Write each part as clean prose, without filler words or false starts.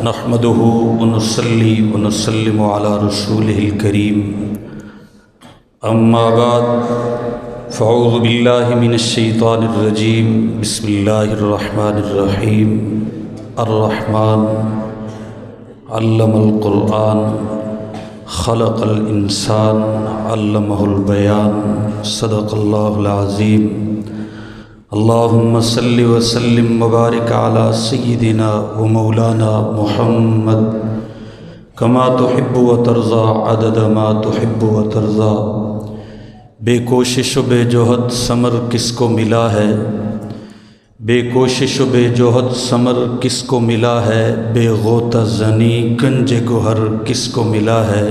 نحمده ونصلي ونسلم على رسوله الكريم اما بعد فاعوذ بالله من الشيطان الرجيم بسم الله الرحمن الرحيم الرحمن علم القرآن خلق الانسان علمه البيان صدق الله العظيم اللهم صل وسلم وبارك على سيدنا ومولانا محمد كما تحب وترضى عدد ما تحب وترضى۔ بے کوشش و بے جوہد ثمر کس کو ملا ہے، بے کوشش و بے جوہد ثمر کس کو ملا ہے، بے غوطہ زنی گنج گوہر کس کو ملا ہے،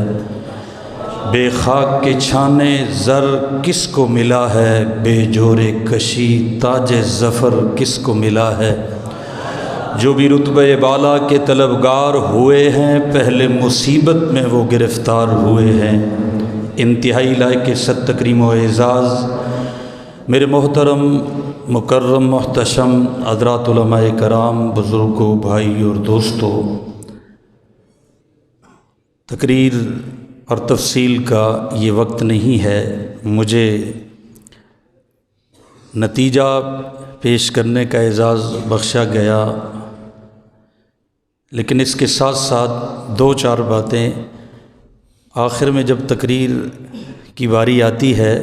بے خاک کے چھانے زر کس کو ملا ہے، بے جور کشی تاج ظفر کس کو ملا ہے۔ جو بھی رتبہ بالا کے طلبگار ہوئے ہیں، پہلے مصیبت میں وہ گرفتار ہوئے ہیں۔ انتہائی لائق صد تکریم و اعزاز میرے محترم مکرم محتشم حضرات علماء کرام، بزرگوں، بھائی اور دوستوں، تقریر اور تفصیل کا یہ وقت نہیں ہے۔ مجھے نتیجہ پیش کرنے کا اعزاز بخشا گیا، لیکن اس کے ساتھ ساتھ دو چار باتیں آخر میں جب تقریر کی باری آتی ہے،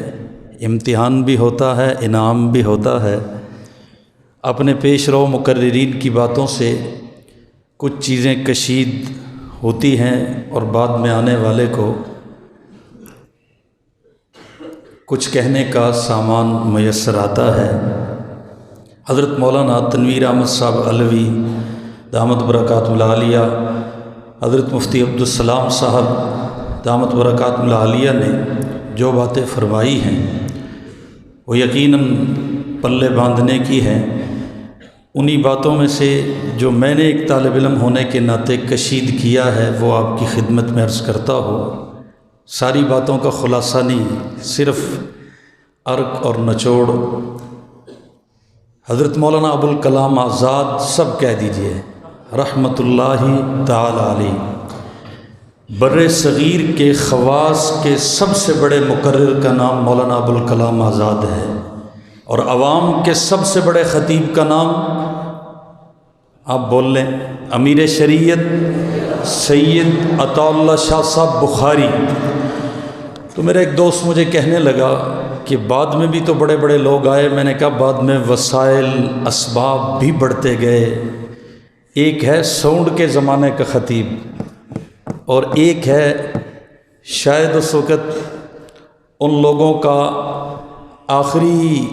امتحان بھی ہوتا ہے، انعام بھی ہوتا ہے۔ اپنے پیش رو مقررین کی باتوں سے کچھ چیزیں کشید ہوتی ہیں اور بعد میں آنے والے کو کچھ کہنے کا سامان میسر آتا ہے۔ حضرت مولانا تنویر احمد صاحب علوی دامت برکاتہ العالیہ، حضرت مفتی عبدالسلام صاحب دامت برکاتہ العالیہ نے جو باتیں فرمائی ہیں وہ یقیناً پلے باندھنے کی ہیں۔ انہی باتوں میں سے جو میں نے ایک طالب علم ہونے کے ناطے کشید کیا ہے وہ آپ کی خدمت میں عرض کرتا ہوں۔ ساری باتوں کا خلاصہ نہیں، صرف عرق اور نچوڑ۔ حضرت مولانا ابوالکلام آزاد سب کہہ دیجئے رحمۃ اللہ تعالی علیہ، بر صغیر کے خواص کے سب سے بڑے مقرر کا نام مولانا ابوالکلام آزاد ہے، اور عوام کے سب سے بڑے خطیب کا نام آپ بول لیں، امیر شریعت سید عطا اللہ شاہ صاحب بخاری۔ تو میرا ایک دوست مجھے کہنے لگا کہ بعد میں بھی تو بڑے بڑے لوگ آئے۔ میں نے کہا بعد میں وسائل اسباب بھی بڑھتے گئے، ایک ہے ساؤنڈ کے زمانے کا خطیب، اور ایک ہے شاید اس وقت ان لوگوں کا آخری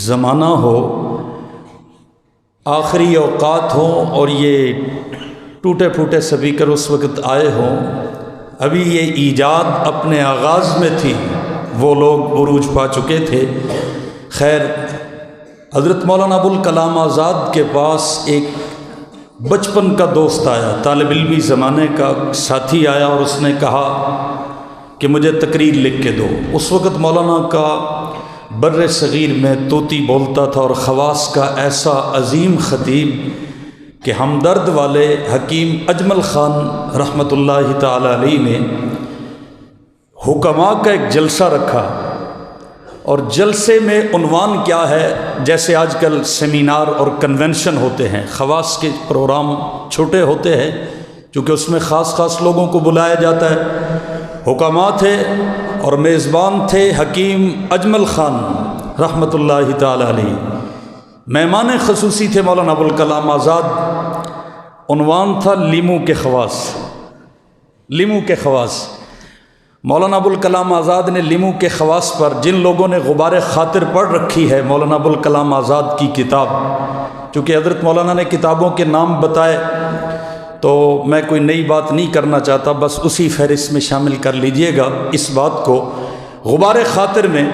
زمانہ ہو، آخری اوقات ہوں، اور یہ ٹوٹے پھوٹے سپیکر اس وقت آئے ہوں، ابھی یہ ایجاد اپنے آغاز میں تھی، وہ لوگ عروج پا چکے تھے۔ خیر، حضرت مولانا ابوالکلام آزاد کے پاس ایک بچپن کا دوست آیا، طالب علمی زمانے کا ساتھی آیا، اور اس نے کہا کہ مجھے تقریر لکھ کے دو۔ اس وقت مولانا کا بر صغیر میں طوطی بولتا تھا، اور خواص کا ایسا عظیم خطیب کہ ہمدرد والے حکیم اجمل خان رحمۃ اللہ تعالی علیہ نے حکماء کا ایک جلسہ رکھا، اور جلسے میں عنوان کیا ہے، جیسے آج کل سیمینار اور کنونشن ہوتے ہیں، خواص کے پروگرام چھوٹے ہوتے ہیں کیونکہ اس میں خاص خاص لوگوں کو بلایا جاتا ہے۔ حکماء تھے اور میزبان تھے حکیم اجمل خان رحمۃ اللہ تعالی علیہ، مہمان خصوصی تھے مولانا ابوالکلام آزاد۔ عنوان تھا لیمو کے خواص، لیمو کے خواص۔ مولانا ابوالکلام آزاد نے لیمو کے خواص پر جن لوگوں نے غبار خاطر پڑھ رکھی ہے مولانا ابوالکلام آزاد کی کتاب، چونکہ حضرت مولانا نے کتابوں کے نام بتائے تو میں کوئی نئی بات نہیں کرنا چاہتا، بس اسی فہرست میں شامل کر لیجئے گا اس بات کو۔ غبار خاطر میں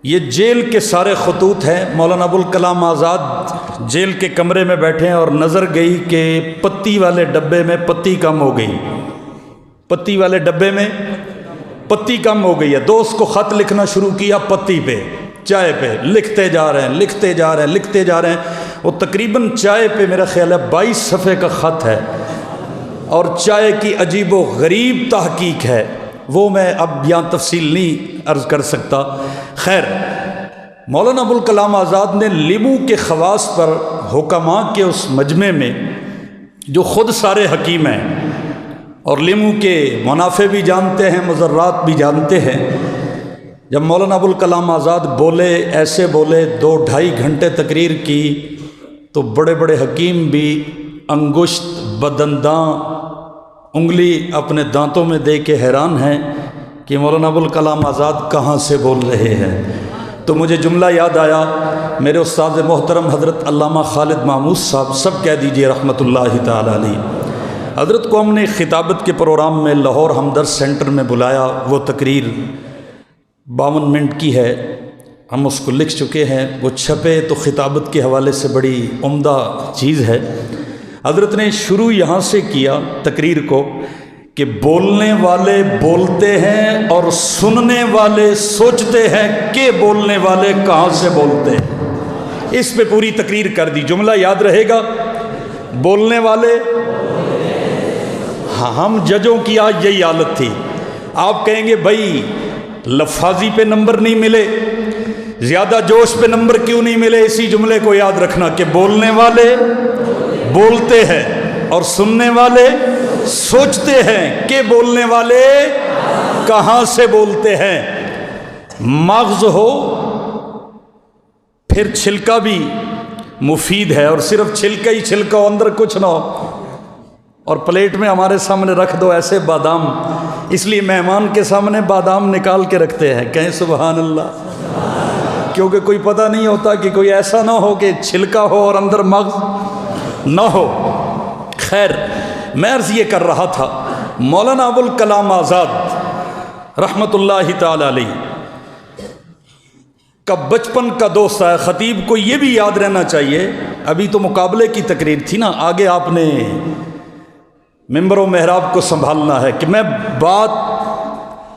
یہ جیل کے سارے خطوط ہیں۔ مولانا ابوالکلام آزاد جیل کے کمرے میں بیٹھے ہیں اور نظر گئی کہ پتی والے ڈبے میں پتی کم ہو گئی، پتی والے ڈبے میں پتی کم ہو گئی ہے۔ دوست کو خط لکھنا شروع کیا پتی پہ، چائے پہ، لکھتے جا رہے ہیں، لکھتے جا رہے ہیں، لکھتے جا رہے ہیں۔ وہ تقریباً چائے پہ میرا خیال ہے 22 صفحے کا خط ہے، اور چائے کی عجیب و غریب تحقیق ہے، وہ میں اب یہاں تفصیل نہیں عرض کر سکتا۔ خیر، مولانا ابوالکلام آزاد نے لیمو کے خواص پر حکماء کے اس مجمع میں، جو خود سارے حکیم ہیں اور لیمو کے منافع بھی جانتے ہیں، مضرات بھی جانتے ہیں، جب مولانا ابوالکلام آزاد بولے، ایسے بولے، 2-2.5 گھنٹے تقریر کی، تو بڑے بڑے حکیم بھی انگشت بدنداں انگلی اپنے دانتوں میں دے کے حیران ہیں کہ مولانا ابوالکلام آزاد کہاں سے بول رہے ہیں۔ تو مجھے جملہ یاد آیا، میرے استاد محترم حضرت علامہ خالد محمود صاحب، سب کہہ دیجئے رحمۃ اللہ تعالی علیہ، حضرت کو ہم نے خطابت کے پروگرام میں لاہور ہمدرد سینٹر میں بلایا، وہ تقریر 52 منٹ کی ہے، ہم اس کو لکھ چکے ہیں، وہ چھپے تو خطابت کے حوالے سے بڑی عمدہ چیز ہے۔ حضرت نے شروع یہاں سے کیا تقریر کو کہ بولنے والے بولتے ہیں اور سننے والے سوچتے ہیں کہ بولنے والے کہاں سے بولتے ہیں۔ اس پہ پوری تقریر کر دی، جملہ یاد رہے گا، بولنے والے، ہاں، ہم ججوں کی آج یہی حالت تھی۔ آپ کہیں گے بھائی لفاظی پہ نمبر نہیں ملے، زیادہ جوش پہ نمبر کیوں نہیں ملے؟ اسی جملے کو یاد رکھنا کہ بولنے والے بولتے ہیں اور سننے والے سوچتے ہیں کہ بولنے والے کہاں سے بولتے ہیں۔ مغز ہو پھر چھلکا بھی مفید ہے، اور صرف چھلکا ہی چھلکا ہو، اندر کچھ نہ ہو، اور پلیٹ میں ہمارے سامنے رکھ دو ایسے بادام، اس لیے مہمان کے سامنے بادام نکال کے رکھتے ہیں، کہیں سبحان اللہ، کیونکہ کوئی پتہ نہیں ہوتا کہ کوئی ایسا نہ ہو کہ چھلکا ہو اور اندر مغز نہ ہو۔ خیر، میں عرض یہ کر رہا تھا، مولانا ابوالکلام آزاد رحمۃ اللہ تعالی علیہ کا بچپن کا دوست ہے۔ خطیب کو یہ بھی یاد رہنا چاہیے، ابھی تو مقابلے کی تقریر تھی نا، آگے آپ نے ممبر و محراب کو سنبھالنا ہے کہ میں بات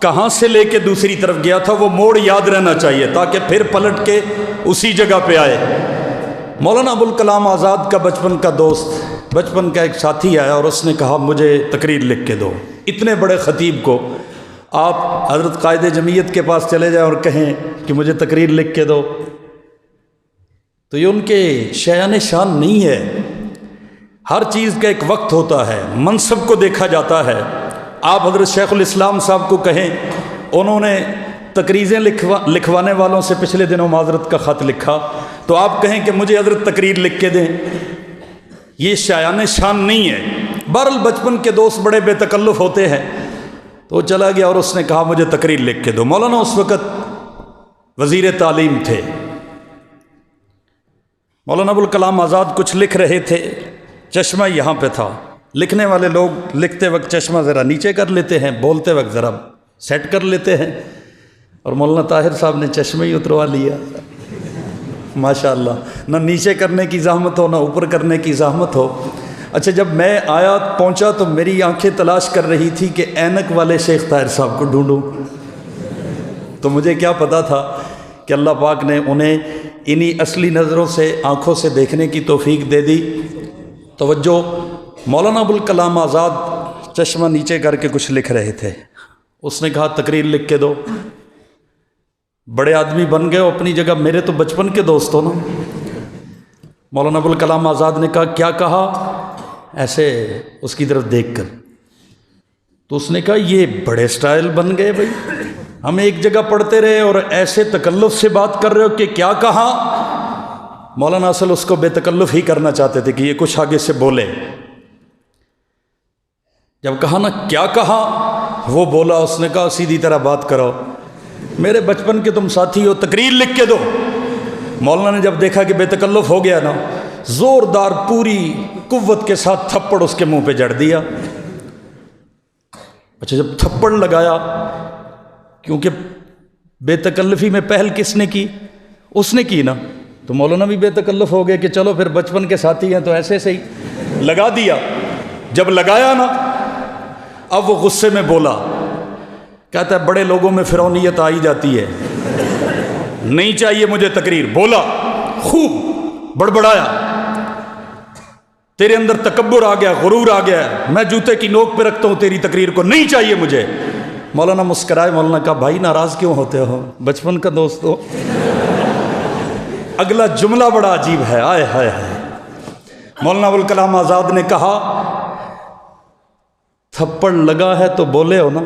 کہاں سے لے کے دوسری طرف گیا تھا، وہ موڑ یاد رہنا چاہیے تاکہ پھر پلٹ کے اسی جگہ پہ آئے۔ مولانا ابوالکلام آزاد کا بچپن کا دوست، بچپن کا ایک ساتھی آیا اور اس نے کہا مجھے تقریر لکھ کے دو۔ اتنے بڑے خطیب کو آپ حضرت قائد جمعیت کے پاس چلے جائیں اور کہیں کہ مجھے تقریر لکھ کے دو، تو یہ ان کے شایان شان نہیں ہے۔ ہر چیز کا ایک وقت ہوتا ہے، منصب کو دیکھا جاتا ہے۔ آپ حضرت شیخ الاسلام صاحب کو کہیں، انہوں نے تقریریں لکھوانے والوں سے پچھلے دنوں معذرت کا خط لکھا، تو آپ کہیں کہ مجھے حضرت تقریر لکھ کے دیں، یہ شایان شان نہیں ہے۔ بہرحال بچپن کے دوست بڑے بے تکلف ہوتے ہیں، تو وہ چلا گیا اور اس نے کہا مجھے تقریر لکھ کے دو۔ مولانا اس وقت وزیر تعلیم تھے، مولانا ابوالکلام آزاد کچھ لکھ رہے تھے، چشمہ یہاں پہ تھا، لکھنے والے لوگ لکھتے وقت چشمہ ذرا نیچے کر لیتے ہیں، بولتے وقت ذرا سیٹ کر لیتے ہیں، اور مولانا طاہر صاحب نے چشمہ ہی اتروا لیا، ماشاءاللہ، نہ نیچے کرنے کی زحمت ہو نہ اوپر کرنے کی زحمت ہو۔ اچھا، جب میں آیا پہنچا تو میری آنکھیں تلاش کر رہی تھی کہ اینک والے شیخ طاہر صاحب کو ڈھونڈوں، تو مجھے کیا پتا تھا کہ اللہ پاک نے انہیں انہی اصلی نظروں سے، آنکھوں سے دیکھنے کی توفیق دے دی۔ توجہ، مولانا ابوالکلام آزاد چشمہ نیچے کر کے کچھ لکھ رہے تھے، اس نے کہا تقریر لکھ کے دو۔ بڑے آدمی بن گئے اپنی جگہ، میرے تو بچپن کے دوست ہو نا۔ مولانا ابوالکلام آزاد نے کہا کیا کہا، ایسے اس کی طرف دیکھ کر، تو اس نے کہا یہ بڑے سٹائل بن گئے بھائی، ہم ایک جگہ پڑھتے رہے اور ایسے تکلف سے بات کر رہے ہو کہ کیا کہا۔ مولانا اصل اس کو بے تکلف ہی کرنا چاہتے تھے کہ یہ کچھ آگے سے بولے۔ جب کہا نا کیا کہا، وہ بولا، اس نے کہا سیدھی طرح بات کرو، میرے بچپن کے تم ساتھی ہو، تقریر لکھ کے دو۔ مولانا نے جب دیکھا کہ بے تکلف ہو گیا نا، زوردار پوری قوت کے ساتھ تھپڑ اس کے منہ پہ جڑ دیا۔ اچھا، جب تھپڑ لگایا، کیونکہ بے تکلفی میں پہل کس نے کی؟ اس نے کی نا، تو مولانا بھی بے تکلف ہو گئے کہ چلو پھر بچپن کے ساتھی ہیں تو ایسے سے ہی لگا دیا۔ جب لگایا نا، اب وہ غصے میں بولا، کہتا ہے بڑے لوگوں میں فرعونیت آئی جاتی ہے، نہیں چاہیے مجھے تقریر۔ بولا، خوب بڑبڑایا، تیرے اندر تکبر آ گیا، غرور آ گیا، میں جوتے کی نوک پہ رکھتا ہوں تیری تقریر کو، نہیں چاہیے مجھے۔ مولانا مسکرائے، مولانا کہا بھائی ناراض کیوں ہوتے ہو، بچپن کا دوست ہو۔ اگلا جملہ بڑا عجیب ہے، آئے ہائے ہائے۔ مولانا ابوالکلام آزاد نے کہا تھپڑ لگا ہے تو بولے ہو نا،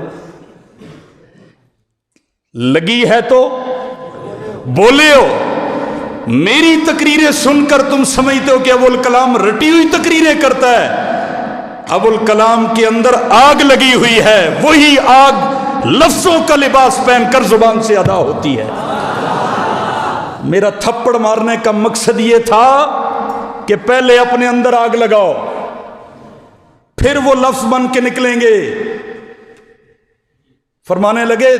لگی ہے تو بولے ہو۔ میری تقریریں سن کر تم سمجھتے ہو کہ ابوالکلام رٹی ہوئی تقریریں کرتا ہے، ابوالکلام کے اندر آگ لگی ہوئی ہے، وہی آگ لفظوں کا لباس پہن کر زبان سے ادا ہوتی ہے۔ میرا تھپڑ مارنے کا مقصد یہ تھا کہ پہلے اپنے اندر آگ لگاؤ، پھر وہ لفظ بن کے نکلیں گے۔ فرمانے لگے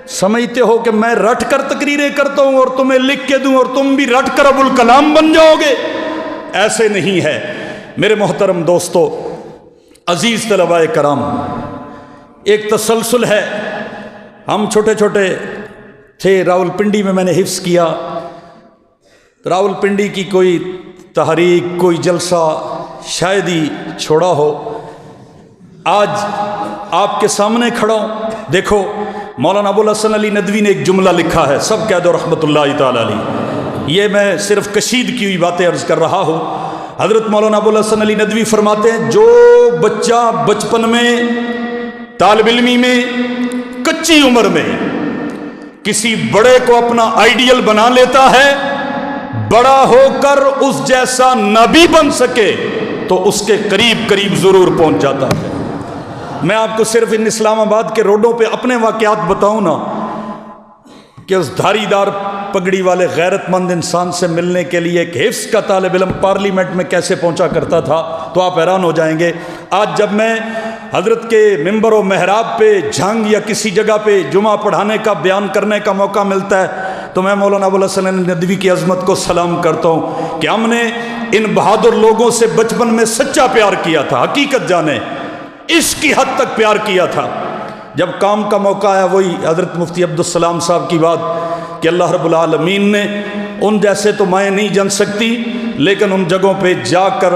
سمجھتے ہو کہ میں رٹ کر تقریریں کرتا ہوں اور تمہیں لکھ کے دوں اور تم بھی رٹ کر ابوالکلام بن جاؤ گے؟ ایسے نہیں ہے میرے محترم دوستو، عزیز طلباء کرام۔ ایک تسلسل ہے، ہم چھوٹے چھوٹے تھے، راولپنڈی میں میں نے حفظ کیا، راولپنڈی کی کوئی تحریک، کوئی جلسہ شاید ہی چھوڑا ہو۔ آج آپ کے سامنے کھڑا ہوں، دیکھو مولانا ابوالحسن علی ندوی نے ایک جملہ لکھا ہے، سب کہہ دو رحمت اللہ تعالی علیہ۔ یہ میں صرف کشید کی ہوئی باتیں عرض کر رہا ہوں۔ حضرت مولانا ابوالحسن علی ندوی فرماتے ہیں جو بچہ بچپن میں، طالب علمی میں، کچی عمر میں کسی بڑے کو اپنا آئیڈیل بنا لیتا ہے، بڑا ہو کر اس جیسا نہ بھی بن سکے تو اس کے قریب قریب ضرور پہنچ جاتا ہے۔ میں آپ کو صرف ان اسلام آباد کے روڈوں پہ اپنے واقعات بتاؤں نا کہ اس دھاری دار پگڑی والے غیرت مند انسان سے ملنے کے لیے ایک حفظ کا طالب علم پارلیمنٹ میں کیسے پہنچا کرتا تھا تو آپ حیران ہو جائیں گے۔ آج جب میں حضرت کے ممبر و محراب پہ جھنگ یا کسی جگہ پہ جمعہ پڑھانے کا، بیان کرنے کا موقع ملتا ہے تو میں مولانا ابوالحسن علی ندوی کی عظمت کو سلام کرتا ہوں کہ ہم نے ان بہادر لوگوں سے بچپن میں سچا پیار کیا تھا، حقیقت جانے عشق کی حد تک پیار کیا تھا۔ جب کام کا موقع آیا، وہی حضرت مفتی عبدالسلام صاحب کی بات کہ اللہ رب العالمین نے ان جیسے تو مائیں نہیں جن سکتی، لیکن ان جگہوں پہ جا کر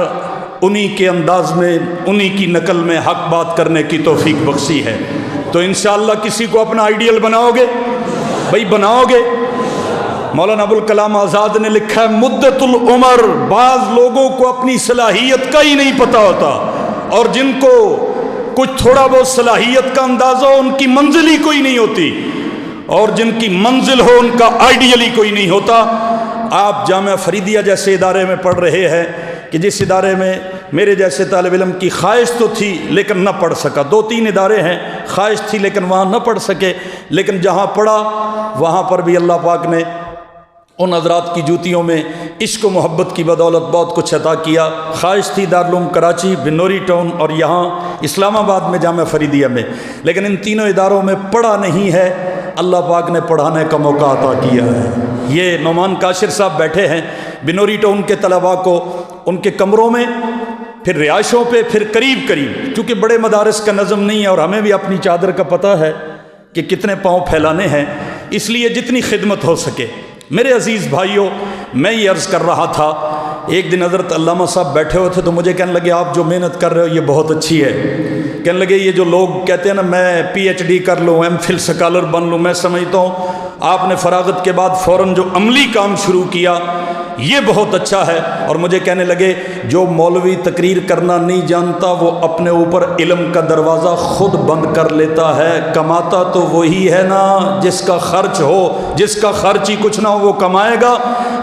انہی کے انداز میں، انہی کی نقل میں حق بات کرنے کی توفیق بخشی ہے۔ تو انشاءاللہ کسی کو اپنا آئیڈیل بناؤ گے؟ بھائی بناؤ گے؟ مولانا ابوالکلام آزاد نے لکھا ہے مدت العمر، بعض لوگوں کو اپنی صلاحیت کا ہی نہیں پتہ ہوتا، اور جن کو کچھ تھوڑا بہت صلاحیت کا اندازہ ہو ان کی منزل ہی کوئی نہیں ہوتی، اور جن کی منزل ہو ان کا آئیڈیل ہی کوئی نہیں ہوتا۔ آپ جامعہ فریدیہ جیسے ادارے میں پڑھ رہے ہیں کہ جس ادارے میں میرے جیسے طالب علم کی خواہش تو تھی لیکن نہ پڑھ سکا، 2-3 ادارے ہیں خواہش تھی لیکن وہاں نہ پڑھ سکے، لیکن جہاں پڑھا وہاں پر بھی اللہ پاک نے ان حضرات کی جوتیوں میں عشق و محبت کی بدولت بہت کچھ عطا کیا۔ خواہش تھی دارالعلوم کراچی، بنوری ٹاؤن اور یہاں اسلام آباد میں جامعہ فریدیہ میں، لیکن ان تینوں اداروں میں پڑھا نہیں ہے، اللہ پاک نے پڑھانے کا موقع عطا کیا ہے۔ یہ نعمان کاشر صاحب بیٹھے ہیں، بنوری ٹاؤن کے طلباء کو ان کے کمروں میں، پھر رہائشوں پہ، پھر قریب قریب، چونکہ بڑے مدارس کا نظم نہیں ہے اور ہمیں بھی اپنی چادر کا پتہ ہے کہ کتنے پاؤں پھیلانے ہیں، اس لیے جتنی خدمت ہو سکے۔ میرے عزیز بھائیوں، میں یہ عرض کر رہا تھا، ایک دن حضرت علامہ صاحب بیٹھے ہوئے تھے تو مجھے کہنے لگے آپ جو محنت کر رہے ہو یہ بہت اچھی ہے۔ کہنے لگے یہ جو لوگ کہتے ہیں نا میں پی ایچ ڈی کر لوں، ایم فل سکالر بن لوں، میں سمجھتا ہوں آپ نے فراغت کے بعد فوراً جو عملی کام شروع کیا یہ بہت اچھا ہے۔ اور مجھے کہنے لگے جو مولوی تقریر کرنا نہیں جانتا وہ اپنے اوپر علم کا دروازہ خود بند کر لیتا ہے، کماتا تو وہی ہے نا جس کا خرچ ہو، جس کا خرچ ہی کچھ نہ ہو وہ کمائے گا۔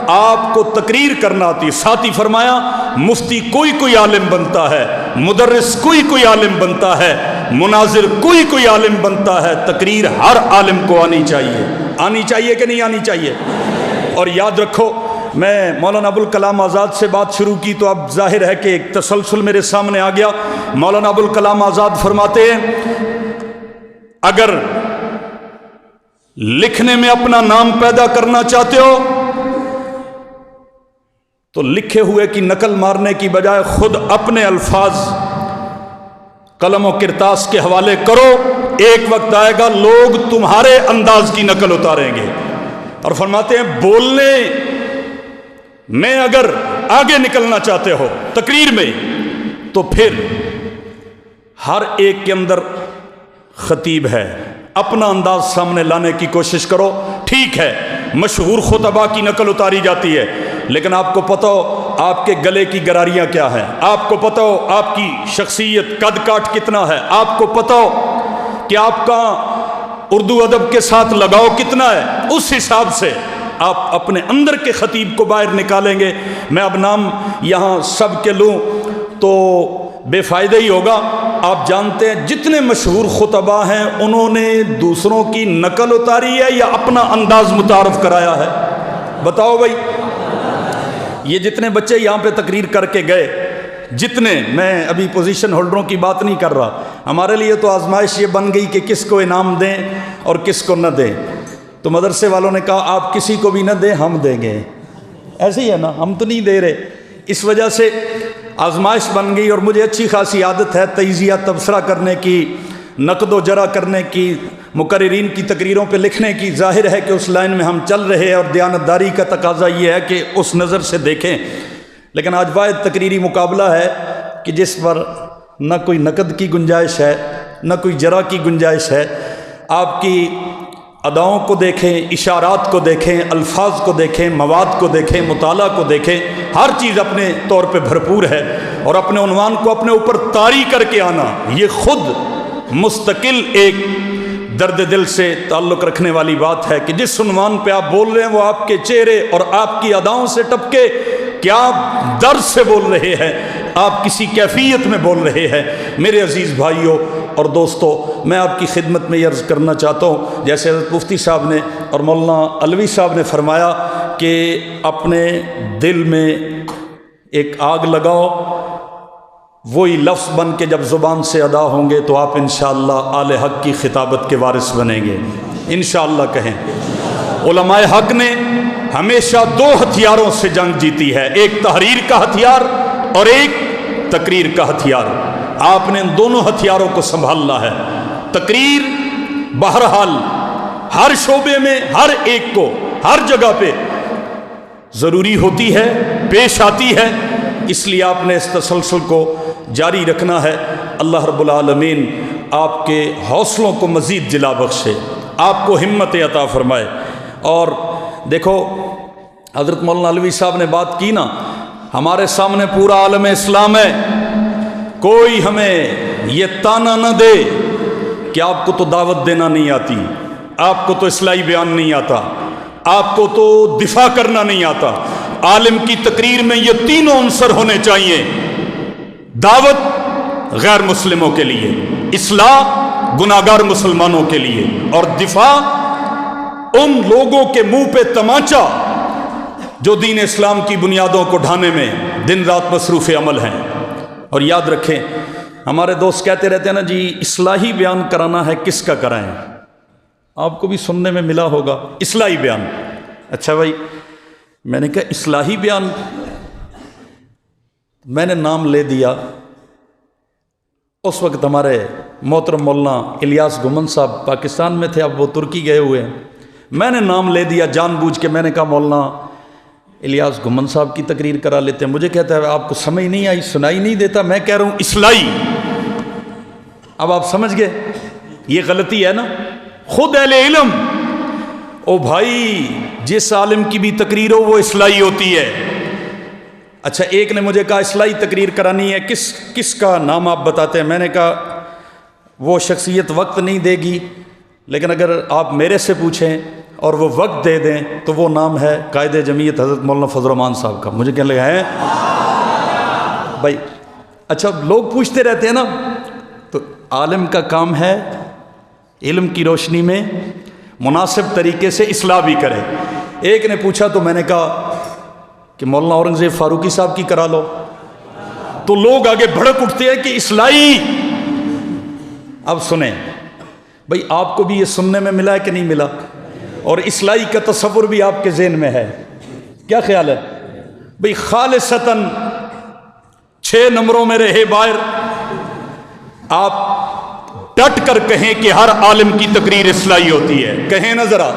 آپ کو تقریر کرنا آتی، ساتھ ہی فرمایا مفتی کوئی عالم بنتا ہے، مدرس کوئی عالم بنتا ہے، مناظر کوئی عالم بنتا ہے، تقریر ہر عالم کو آنی چاہیے۔ آنی چاہیے کہ نہیں آنی چاہیے؟ اور یاد رکھو میں مولانا ابوالکلام آزاد سے بات شروع کی تو اب ظاہر ہے کہ ایک تسلسل میرے سامنے آ گیا۔ مولانا ابوالکلام آزاد فرماتے ہیں اگر لکھنے میں اپنا نام پیدا کرنا چاہتے ہو تو لکھے ہوئے کی نقل مارنے کی بجائے خود اپنے الفاظ قلم و کرتاس کے حوالے کرو، ایک وقت آئے گا لوگ تمہارے انداز کی نقل اتاریں گے۔ اور فرماتے ہیں بولنے میں اگر آگے نکلنا چاہتے ہو تقریر میں تو پھر ہر ایک کے اندر خطیب ہے، اپنا انداز سامنے لانے کی کوشش کرو۔ ٹھیک ہے مشہور خطباء کی نقل اتاری جاتی ہے، لیکن آپ کو پتہ ہو آپ کے گلے کی گراریاں کیا ہیں، آپ کو پتہ ہو آپ کی شخصیت قد کاٹ کتنا ہے، آپ کو پتہ ہو کہ آپ کا اردو ادب کے ساتھ لگاؤ کتنا ہے، اس حساب سے آپ اپنے اندر کے خطیب کو باہر نکالیں گے۔ میں اب نام یہاں سب کے لوں تو بے فائدہ ہی ہوگا۔ آپ جانتے ہیں جتنے مشہور خطباء ہیں انہوں نے دوسروں کی نقل اتاری ہے یا اپنا انداز متعارف کرایا ہے؟ بتاؤ بھائی، یہ جتنے بچے یہاں پہ تقریر کر کے گئے، جتنے، میں ابھی پوزیشن ہولڈروں کی بات نہیں کر رہا، ہمارے لیے تو آزمائش یہ بن گئی کہ کس کو انعام دیں اور کس کو نہ دیں۔ تو مدرسے والوں نے کہا آپ کسی کو بھی نہ دیں، ہم دیں گے۔ ایسے ہی ہے نا، ہم تو نہیں دے رہے۔ اس وجہ سے آزمائش بن گئی، اور مجھے اچھی خاصی عادت ہے تجزیہ تبصرہ کرنے کی، نقد و جرح کرنے کی، مقررین کی تقریروں پہ لکھنے کی۔ ظاہر ہے کہ اس لائن میں ہم چل رہے ہیں اور دیانتداری کا تقاضا یہ ہے کہ اس نظر سے دیکھیں۔ لیکن آج واحد تقریری مقابلہ ہے کہ جس پر نہ کوئی نقد کی گنجائش ہے نہ کوئی جرح کی گنجائش ہے۔ آپ کی اداؤں کو دیکھیں، اشارات کو دیکھیں، الفاظ کو دیکھیں، مواد کو دیکھیں، مطالعہ کو دیکھیں، ہر چیز اپنے طور پہ بھرپور ہے، اور اپنے عنوان کو اپنے اوپر طاری کر کے آنا یہ خود مستقل ایک درد دل سے تعلق رکھنے والی بات ہے کہ جس عنوان پہ آپ بول رہے ہیں وہ آپ کے چہرے اور آپ کی اداؤں سے ٹپکے کہ آپ درد سے بول رہے ہیں، آپ کسی کیفیت میں بول رہے ہیں۔ میرے عزیز بھائیوں اور دوستو، میں آپ کی خدمت میں یہ عرض کرنا چاہتا ہوں، جیسے حضرت مفتی صاحب نے اور مولانا علوی صاحب نے فرمایا کہ اپنے دل میں ایک آگ لگاؤ، وہی لفظ بن کے جب زبان سے ادا ہوں گے تو آپ انشاءاللہ آل حق کی خطابت کے وارث بنیں گے، انشاءاللہ کہیں۔ علماء حق نے ہمیشہ دو ہتھیاروں سے جنگ جیتی ہے، ایک تحریر کا ہتھیار اور ایک تقریر کا ہتھیار۔ آپ نے ان دونوں ہتھیاروں کو سنبھالنا ہے۔ تقریر بہرحال ہر شعبے میں، ہر ایک کو، ہر جگہ پہ ضروری ہوتی ہے، پیش آتی ہے، اس لیے آپ نے اس تسلسل کو جاری رکھنا ہے۔ اللہ رب العالمین آپ کے حوصلوں کو مزید جلا بخشے، آپ کو ہمت عطا فرمائے۔ اور دیکھو حضرت مولانا علوی صاحب نے بات کی نا، ہمارے سامنے پورا عالم اسلام ہے، کوئی ہمیں یہ تانا نہ دے کہ آپ کو تو دعوت دینا نہیں آتی، آپ کو تو اصلاحی بیان نہیں آتا، آپ کو تو دفاع کرنا نہیں آتا۔ عالم کی تقریر میں یہ تینوں عنصر ہونے چاہیے: دعوت غیر مسلموں کے لیے، اصلاح گناہگار مسلمانوں کے لیے، اور دفاع ان لوگوں کے منہ پہ تماچا جو دین اسلام کی بنیادوں کو ڈھانے میں دن رات مصروف عمل ہیں۔ اور یاد رکھیں، ہمارے دوست کہتے رہتے ہیں نا جی اصلاحی بیان کرانا ہے، کس کا کرائیں؟ آپ کو بھی سننے میں ملا ہوگا اصلاحی بیان۔ اچھا بھائی، میں نے کہا اصلاحی بیان، میں نے نام لے دیا۔ اس وقت ہمارے محترم مولانا الیاس گمن صاحب پاکستان میں تھے، اب وہ ترکی گئے ہوئے ہیں۔ میں نے نام لے دیا جان بوجھ کے، میں نے کہا مولانا الیاس گمن صاحب کی تقریر کرا لیتے ہیں۔ مجھے کہتا ہے آپ کو سمجھ نہیں آئی، سنائی نہیں دیتا؟ میں کہہ رہا ہوں اصلاحی۔ اب آپ سمجھ گئے یہ غلطی ہے نا؟ خود اہل علم، او بھائی جس عالم کی بھی تقریر ہو وہ اصلاحی ہوتی ہے۔ اچھا ایک نے مجھے کہا اصلاحی تقریر کرانی ہے، کس کا نام آپ بتاتے ہیں؟ میں نے کہا وہ شخصیت وقت نہیں دے گی، لیکن اگر آپ میرے سے پوچھیں اور وہ وقت دے دیں تو وہ نام ہے قائد جمعیت حضرت مولانا فضل الرحمان صاحب کا۔ مجھے کہنے لگا ہے بھائی، اچھا لوگ پوچھتے رہتے ہیں نا، تو عالم کا کام ہے علم کی روشنی میں مناسب طریقے سے اصلاح بھی کرے۔ ایک نے پوچھا تو میں نے کہا کہ مولانا اورنگزیب فاروقی صاحب کی کرا لو، تو لوگ آگے بھڑک اٹھتے ہیں کہ اصلاحی۔ اب سنیں بھئی، آپ کو بھی یہ سننے میں ملا ہے کہ نہیں ملا؟ اور اصلاحی کا تصور بھی آپ کے ذہن میں ہے، کیا خیال ہے بھئی؟ خالصتاً 6 نمبروں میں رہے باہر، آپ ڈٹ کر کہیں کہ ہر عالم کی تقریر اصلاحی ہوتی ہے، کہیں نا ذرا۔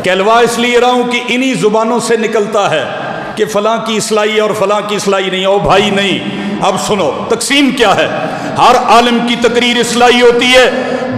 کہلوا اس لیے رہا ہوں کہ انہی زبانوں سے نکلتا ہے کہ فلاں کی اصلاحی ہے اور فلاں کی اصلاحی نہیں ہے. او بھائی نہیں، اب سنو تقسیم کیا ہے. ہر عالم کی تقریر اصلاحی ہوتی ہے.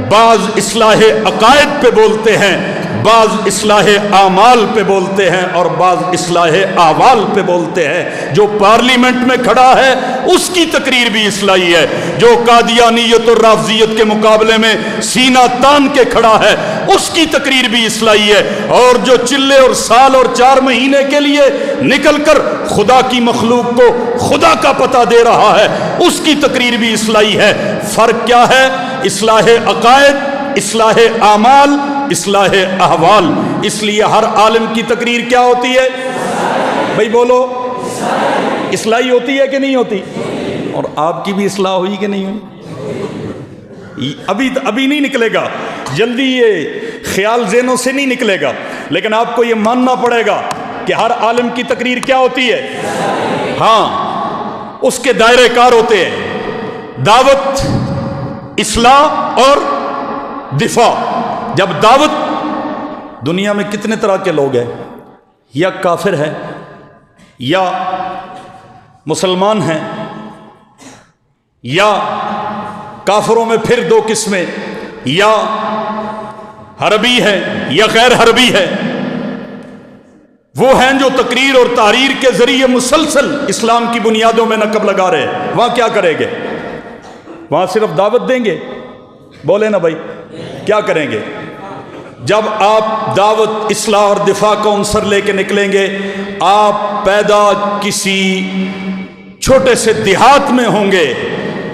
بعض اصلاح عقائد پہ بولتے ہیں، بعض اصلاح اعمال پہ بولتے ہیں، اور بعض اصلاح احوال پہ بولتے ہیں. جو پارلیمنٹ میں کھڑا ہے اس کی تقریر بھی اصلاحی ہے. جو قادیانیت اور رافضیت کے مقابلے میں سینہ تان کے کھڑا ہے اس کی تقریر بھی اصلاحی ہے. اور جو چلے اور سال اور 4 مہینے کے لیے نکل کر خدا کی مخلوق کو خدا کا پتہ دے رہا ہے اس کی تقریر بھی اصلاحی ہے. فرق کیا ہے؟ اصلاح عقائد، اصلاح اعمال، اصلاح احوال. اس لیے ہر عالم کی تقریر کیا ہوتی ہے بھائی؟ بولو، اصلاحی ہوتی ہے کہ نہیں ہوتی؟ اور آپ کی بھی اصلاح ہوئی کہ نہیں ہوئی؟ ابھی نہیں نکلے گا، جلدی یہ خیال ذہنوں سے نہیں نکلے گا، لیکن آپ کو یہ ماننا پڑے گا کہ ہر عالم کی تقریر کیا ہوتی ہے. ہاں، اس کے دائرے کار ہوتے ہیں: دعوت، اصلاح اور دفاع. جب دعوت، دنیا میں کتنے طرح کے لوگ ہیں؟ یا کافر ہیں، یا مسلمان ہیں، یا کافروں میں پھر 2 قسمیں، یا حربی ہے یا غیر حربی ہے. وہ ہیں جو تقریر اور تحریر کے ذریعے مسلسل اسلام کی بنیادوں میں نقب لگا رہے ہیں. وہاں کیا کریں گے؟ وہاں صرف دعوت دیں گے؟ بولے نا بھائی، کیا کریں گے؟ جب آپ دعوت، اصلاح اور دفاع کا عنصر لے کے نکلیں گے، آپ پیدا کسی چھوٹے سے دیہات میں ہوں گے،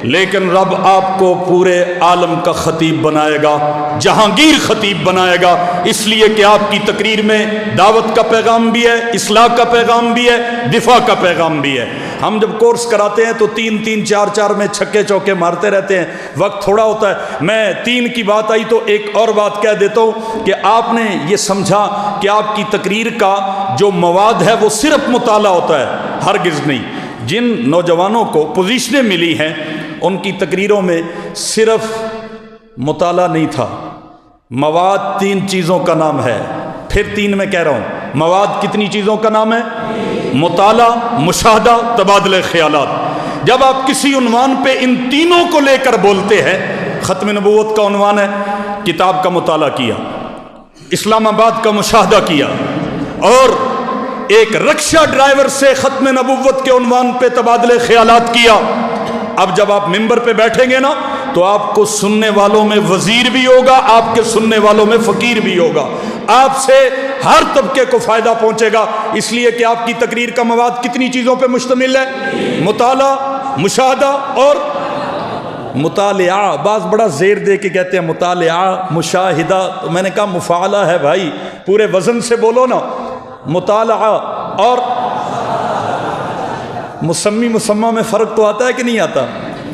لیکن رب آپ کو پورے عالم کا خطیب بنائے گا، جہانگیر خطیب بنائے گا. اس لیے کہ آپ کی تقریر میں دعوت کا پیغام بھی ہے، اصلاح کا پیغام بھی ہے، دفاع کا پیغام بھی ہے. ہم جب کورس کراتے ہیں تو 3-3 4-4 میں چھکے چوکے مارتے رہتے ہیں، وقت تھوڑا ہوتا ہے. میں 3 کی بات آئی تو ایک اور بات کہہ دیتا ہوں کہ آپ نے یہ سمجھا کہ آپ کی تقریر کا جو مواد ہے وہ صرف مطالعہ ہوتا ہے. ہرگز نہیں. جن نوجوانوں کو پوزیشنیں ملی ہیں ان کی تقریروں میں صرف مطالعہ نہیں تھا. مواد 3 چیزوں کا نام ہے. پھر 3 میں کہہ رہا ہوں. مواد کتنی چیزوں کا نام ہے؟ مطالعہ، مشاہدہ، تبادلہ خیالات. جب آپ کسی عنوان پہ ان تینوں کو لے کر بولتے ہیں، ختم نبوت کا عنوان ہے، کتاب کا مطالعہ کیا، اسلام آباد کا مشاہدہ کیا، اور ایک رکشہ ڈرائیور سے ختم نبوت کے عنوان پہ تبادلہ خیالات کیا. اب جب آپ ممبر پہ بیٹھیں گے نا تو آپ کو سننے والوں میں وزیر بھی ہوگا، آپ کے سننے والوں میں فقیر بھی ہوگا. آپ سے ہر طبقے کو فائدہ پہنچے گا، اس لیے کہ آپ کی تقریر کا مواد کتنی چیزوں پہ مشتمل ہے؟ مطالعہ، مشاہدہ اور مطالعہ. بعض بڑا زیر دے کے کہتے ہیں مطالعہ، مشاہدہ. تو میں نے کہا مفعلہ ہے بھائی، پورے وزن سے بولو نا. مطالعہ اور مسمہ میں فرق تو آتا ہے کہ نہیں آتا؟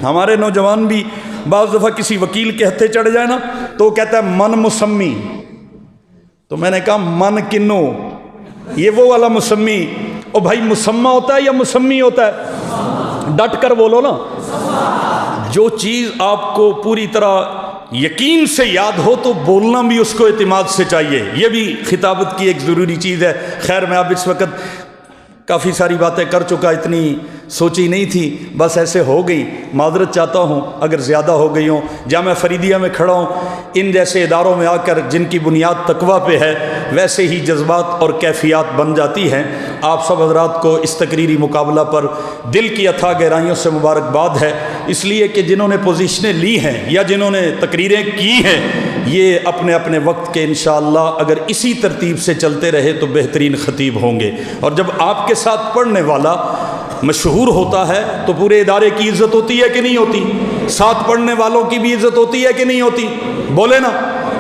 ہمارے نوجوان بھی بعض دفعہ کسی وکیل کے ہتھے چڑھ جائے نا تو وہ کہتا ہے من مسمی. تو میں نے کہا من کنو، یہ وہ والا مسمی. او بھائی مسمہ ہوتا ہے یا مسمی ہوتا ہے؟ ڈٹ کر بولو نا. جو چیز آپ کو پوری طرح یقین سے یاد ہو تو بولنا بھی اس کو اعتماد سے چاہیے. یہ بھی خطابت کی ایک ضروری چیز ہے. خیر میں اب اس وقت کافی ساری باتیں کر چکا، اتنی سوچی نہیں تھی، بس ایسے ہو گئی. معذرت چاہتا ہوں اگر زیادہ ہو گئی ہوں. جامعہ فریدیہ میں کھڑا ہوں، ان جیسے اداروں میں آ کر جن کی بنیاد تقویٰ پہ ہے ویسے ہی جذبات اور کیفیات بن جاتی ہیں. آپ سب حضرات کو اس تقریری مقابلہ پر دل کی اتھا گہرائیوں سے مبارکباد ہے، اس لیے کہ جنہوں نے پوزیشنیں لی ہیں یا جنہوں نے تقریریں کی ہیں یہ اپنے اپنے وقت کے انشاءاللہ اگر اسی ترتیب سے چلتے رہے تو بہترین خطیب ہوں گے. اور جب آپ کے ساتھ پڑھنے والا مشہور ہوتا ہے تو پورے ادارے کی عزت ہوتی ہے کہ نہیں ہوتی؟ ساتھ پڑھنے والوں کی بھی عزت ہوتی ہے کہ نہیں ہوتی؟ بولے نا.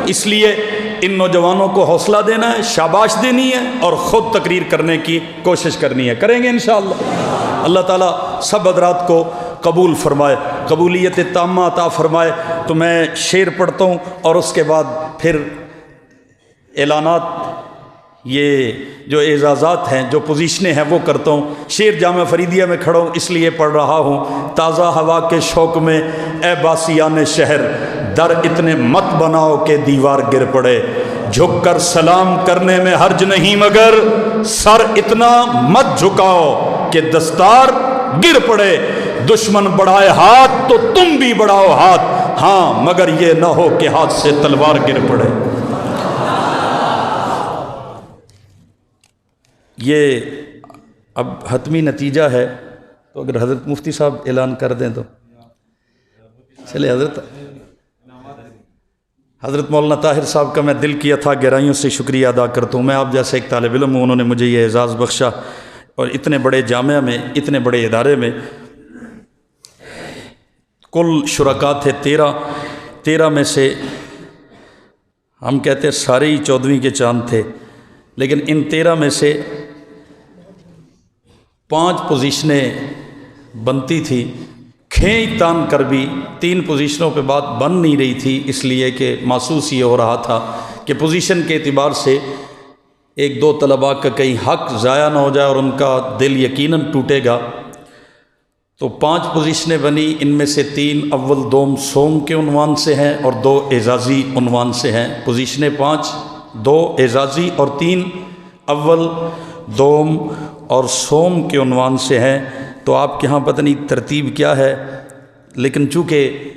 اس لیے ان نوجوانوں کو حوصلہ دینا ہے، شاباش دینی ہے، اور خود تقریر کرنے کی کوشش کرنی ہے. کریں گے انشاءاللہ. اللہ تعالیٰ سب حضرات کو قبول فرمائے، قبولیت تامہ عطا فرمائے. تو میں شعر پڑھتا ہوں اور اس کے بعد پھر اعلانات، یہ جو اعزازات ہیں، جو پوزیشنیں ہیں وہ کرتا ہوں. شعر جامعہ فریدیہ میں کھڑا ہوں اس لیے پڑھ رہا ہوں. تازہ ہوا کے شوق میں اے باسیان شہر در اتنے مت بناؤ کہ دیوار گر پڑے، جھک کر سلام کرنے میں حرج نہیں مگر سر اتنا مت جھکاؤ کہ دستار گر پڑے، دشمن بڑھائے ہاتھ تو تم بھی بڑھاؤ ہاتھ، ہاں مگر یہ نہ ہو کہ ہاتھ سے تلوار گر پڑے۔ یہ اب حتمی نتیجہ ہے، تو اگر حضرت مفتی صاحب اعلان کر دیں تو چلے۔ حضرت مولانا طاہر صاحب کا میں دل کی اتھا گہرائیوں سے شکریہ ادا کرتا ہوں۔ میں آپ جیسے ایک طالب علم ہوں، انہوں نے مجھے یہ اعزاز بخشا، اور اتنے بڑے جامعہ میں، اتنے بڑے ادارے میں کل شرکاء تھے 13 میں سے ہم کہتے ہیں سارے ہی 14ویں کے چاند تھے، لیکن ان 13 میں سے 5 پوزیشنیں بنتی تھی، کھینچ تان کر بھی 3 پوزیشنوں پہ بات بن نہیں رہی تھی، اس لیے کہ محسوس یہ ہو رہا تھا کہ پوزیشن کے اعتبار سے 1-2 طلباء کا کہیں حق ضائع نہ ہو جائے اور ان کا دل یقیناً ٹوٹے گا۔ تو 5 پوزیشنیں بنی، ان میں سے 3 اول دوم سوم کے عنوان سے ہیں اور 2 اعزازی عنوان سے ہیں۔ پوزیشنیں 5، 2 اعزازی اور 3 اول دوم اور سوم کے عنوان سے ہیں۔ تو آپ کے ہاں پتہ نہیں ترتیب کیا ہے، لیکن چونکہ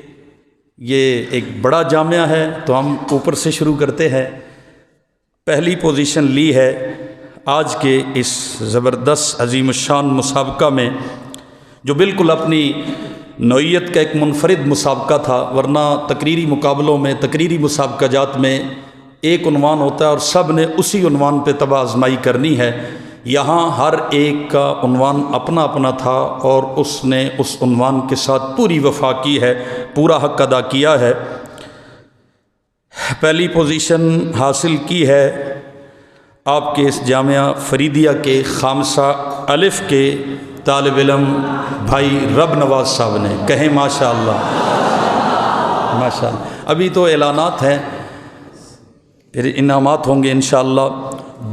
یہ ایک بڑا جامعہ ہے تو ہم اوپر سے شروع کرتے ہیں۔ پہلی پوزیشن لی ہے آج کے اس زبردست عظیم الشان مسابقہ میں، جو بالکل اپنی نوعیت کا ایک منفرد مسابقہ تھا، ورنہ تقریری مقابلوں میں، تقریری مسابقہ جات میں ایک عنوان ہوتا ہے اور سب نے اسی عنوان پہ طبع آزمائی کرنی ہے۔ یہاں ہر ایک کا عنوان اپنا اپنا تھا اور اس نے اس عنوان کے ساتھ پوری وفا کی ہے، پورا حق ادا کیا ہے۔ پہلی پوزیشن حاصل کی ہے آپ کے اس جامعہ فریدیہ کے خامسہ الف کے طالب علم بھائی رب نواز صاحب نے، کہیں ماشاءاللہ ماشاءاللہ۔ ابھی تو اعلانات ہیں، پھر انعامات ہوں گے انشاءاللہ۔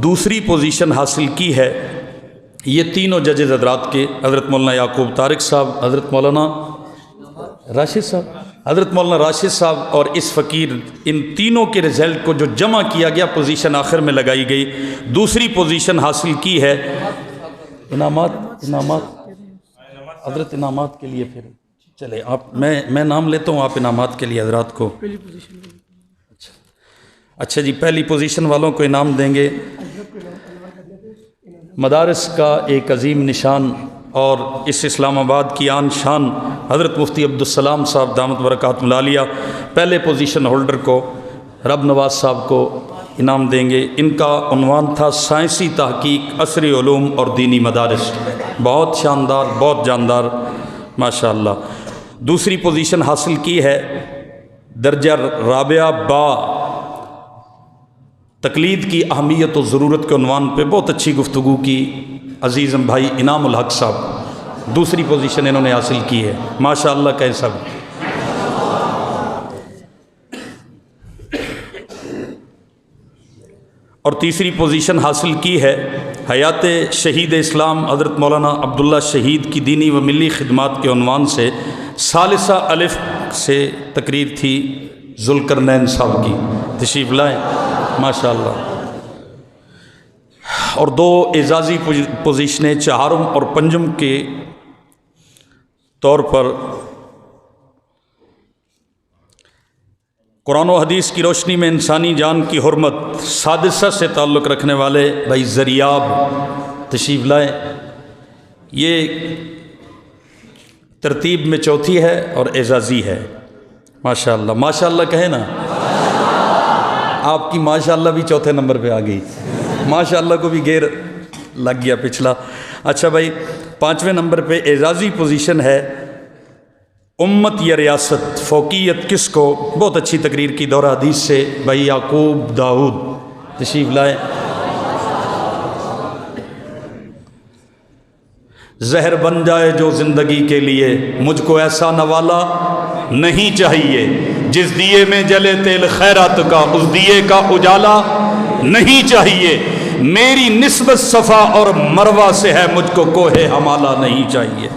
دوسری پوزیشن حاصل کی ہے یہ تینوں ججز حضرات کے، حضرت مولانا یعقوب طارق صاحب، حضرت مولانا راشد صاحب، حضرت مولانا راشد صاحب اور اس فقیر، ان تینوں کے رزلٹ کو جو جمع کیا گیا پوزیشن آخر میں لگائی گئی۔ دوسری پوزیشن حاصل کی ہے انعامات حضرت انعامات کے لیے، پھر چلے آپ، میں نام لیتا ہوں، آپ انعامات کے لیے حضرات کو۔ اچھا جی، پہلی پوزیشن والوں کو انعام دیں گے مدارس کا ایک عظیم نشان اور اس اسلام آباد کی آن شان حضرت مفتی عبدالسلام صاحب دامت برکاتہ العالیہ، پہلے پوزیشن ہولڈر کو رب نواز صاحب کو انعام دیں گے۔ ان کا عنوان تھا سائنسی تحقیق، عصری علوم اور دینی مدارس، بہت شاندار، بہت جاندار ماشاءاللہ۔ دوسری پوزیشن حاصل کی ہے درجہ رابعہ با تقلید کی اہمیت و ضرورت کے عنوان پہ بہت اچھی گفتگو کی عزیزم بھائی انعام الحق صاحب، دوسری پوزیشن انہوں نے حاصل کی ہے، ماشاءاللہ کہیں سب۔ اور تیسری پوزیشن حاصل کی ہے حیات شہید اسلام حضرت مولانا عبداللہ شہید کی دینی و ملی خدمات کے عنوان سے ثالثہ الف سے تقریر تھی ذوالقرنین صاحب کی، تشریف لائیں ماشاءاللہ۔ اور 2 اعزازی پوزیشنیں چہارم اور پنجم کے طور پر قرآن و حدیث کی روشنی میں انسانی جان کی حرمت سادسہ سے تعلق رکھنے والے بھائی زریاب تشریف لائیں۔ یہ ترتیب میں چوتھی ہے اور اعزازی ہے، ماشاءاللہ ماشاءاللہ کہیں نا، آپ کی ماشاءاللہ بھی چوتھے نمبر پہ آ گئی، ماشاءاللہ کو بھی گیر لگ گیا پچھلا۔ اچھا بھائی، 5ویں نمبر پہ اعزازی پوزیشن ہے امت یا ریاست، فوقیت کس کو، بہت اچھی تقریر کی دورہ حدیث سے بھائی یعقوب داؤد، تشریف لائیں۔ زہر بن جائے جو زندگی کے لیے، مجھ کو ایسا نوالا نہیں چاہیے، جس دیے میں جلے تیل خیرات کا، اس دیے کا اجالا نہیں چاہیے، میری نسبت صفا اور مروہ سے ہے، مجھ کو کوہ ہمالہ نہیں چاہیے۔